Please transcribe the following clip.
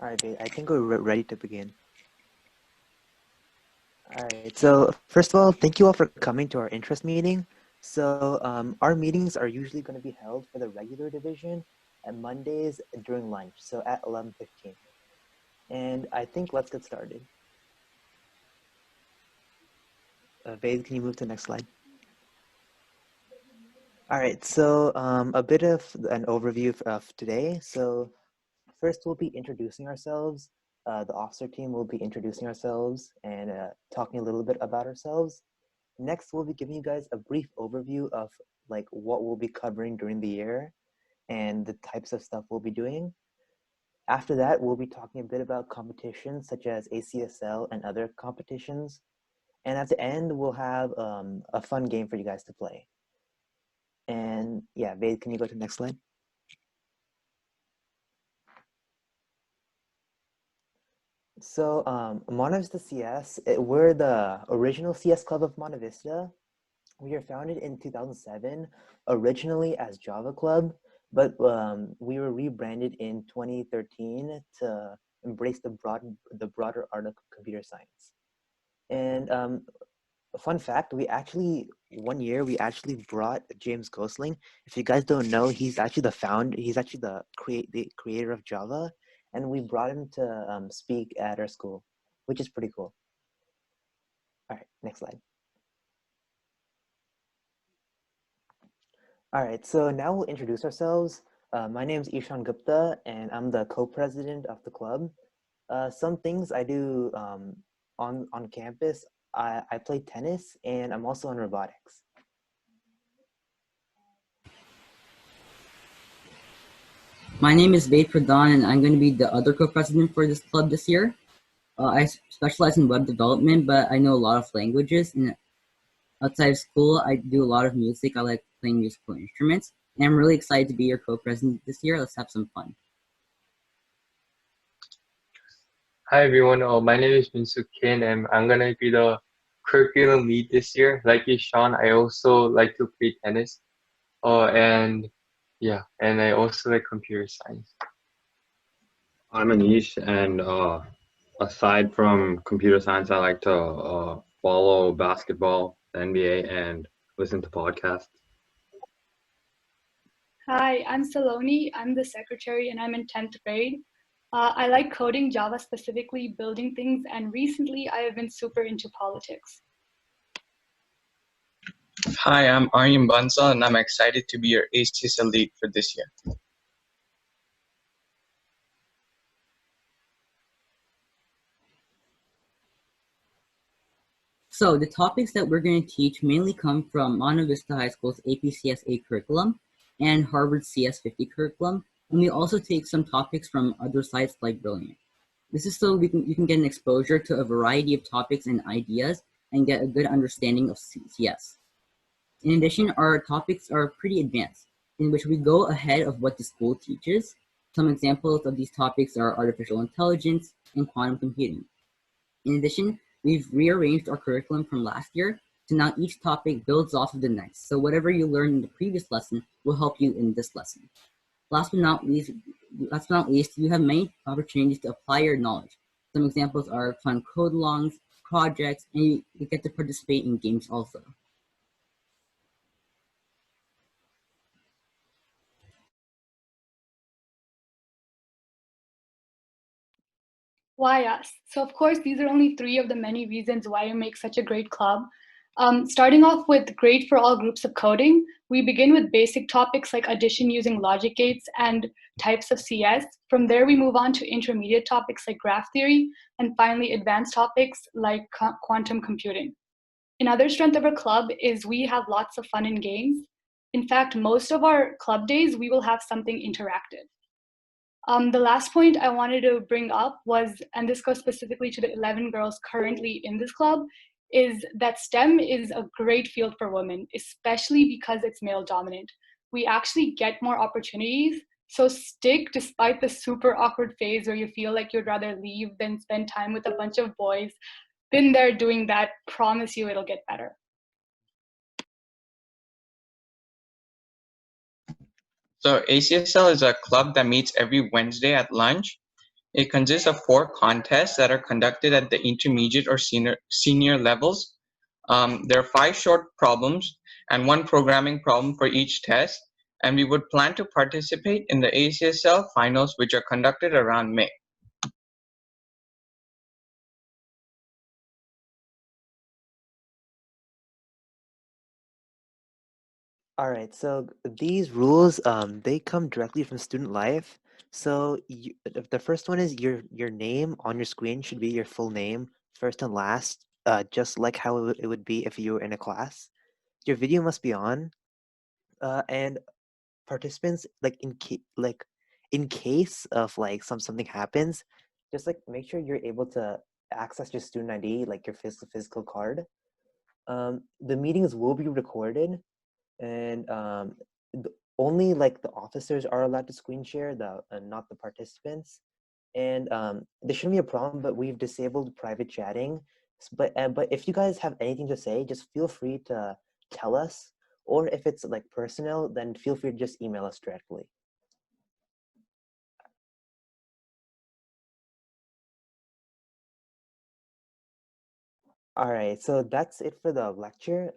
All right, babe, I think we're ready to begin. All right, so first of all, thank you all for coming to our interest meeting. So our meetings are usually going to be held for the regular division at Mondays during lunch, so at 11:15. And I think let's get started. Vade, can you move to the next slide? All right, so a bit of an overview of today. So first, we'll be introducing ourselves. The officer team will be introducing ourselves and talking a little bit about ourselves. Next, we'll be giving you guys a brief overview of like what we'll be covering during the year and the types of stuff we'll be doing. After that, we'll be talking a bit about competitions such as ACSL and other competitions. And at the end, we'll have a fun game for you guys to play. And yeah, Vade, can you go to the next slide? So Monta Vista CS, we're the original CS club of Monta Vista. We were founded in 2007, originally as Java Club, but we were rebranded in 2013 to embrace the broader art of computer science. And a fun fact, one year we actually brought James Gosling. If you guys don't know, he's actually the creator of Java, and we brought him to speak at our school, which is pretty cool. All right, next slide. All right, so now we'll introduce ourselves. My name is Ishan Gupta, and I'm the co-president of the club. Some things I do on campus, I play tennis, and I'm also in robotics. My name is Vade Pradhan, and I'm going to be the other co-president for this club this year. I specialize in web development, but I know a lot of languages. And outside of school, I do a lot of music. I like playing musical instruments, and I'm really excited to be your co-president this year. Let's have some fun. Hi everyone, my name is Minsu Kim and I'm gonna be the curriculum lead this year. Like you, Sean, I also like to play tennis. And yeah, and I also like computer science. I'm Anish, and aside from computer science, I like to follow basketball, the NBA, and listen to podcasts. Hi, I'm Saloni. I'm the secretary and I'm in 10th grade. I like coding, Java specifically, building things, and recently I have been super into politics. Hi, I'm Aryan Bansal and I'm excited to be your ACSL lead for this year. So the topics that we're going to teach mainly come from Monta Vista High School's APCSA curriculum and Harvard CS50 curriculum, and we also take some topics from other sites like Brilliant. This is so you can get an exposure to a variety of topics and ideas and get a good understanding of CS. In addition, our topics are pretty advanced, in which we go ahead of what the school teaches. Some examples of these topics are artificial intelligence and quantum computing. In addition, we've rearranged our curriculum from last year, so now each topic builds off of the next. So whatever you learned in the previous lesson will help you in this lesson. Last but not least, you have many opportunities to apply your knowledge. Some examples are fun code alongs, projects, and you get to participate in games also. Why us? So of course, these are only 3 of the many reasons why we make such a great club. Starting off with great for all groups of coding, we begin with basic topics like addition using logic gates and types of CS. From there, we move on to intermediate topics like graph theory, and finally advanced topics like quantum computing. Another strength of our club is we have lots of fun and games. In fact, most of our club days, we will have something interactive. The last point I wanted to bring up was, and this goes specifically to the 11 girls currently in this club, is that STEM is a great field for women, especially because it's male dominant. We actually get more opportunities. So stick despite the super awkward phase where you feel like you'd rather leave than spend time with a bunch of boys. Been there doing that, promise you it'll get better. So ACSL is a club that meets every Wednesday at lunch. It consists of 4 contests that are conducted at the intermediate or senior levels. There are 5 short problems and 1 programming problem for each test, and we would plan to participate in the ACSL finals, which are conducted around May. All right, so these rules, they come directly from student life. So the first one is your name on your screen should be your full name, first and last, just like how it would be if you were in a class. Your video must be on, and participants, in case of like something happens, just like make sure you're able to access your student ID, like your physical card. The meetings will be recorded, and only like the officers are allowed to screen share, not the participants. And there shouldn't be a problem, but we've disabled private chatting. But if you guys have anything to say, just feel free to tell us. Or if it's like personal, then feel free to just email us directly. All right, so that's it for the lecture.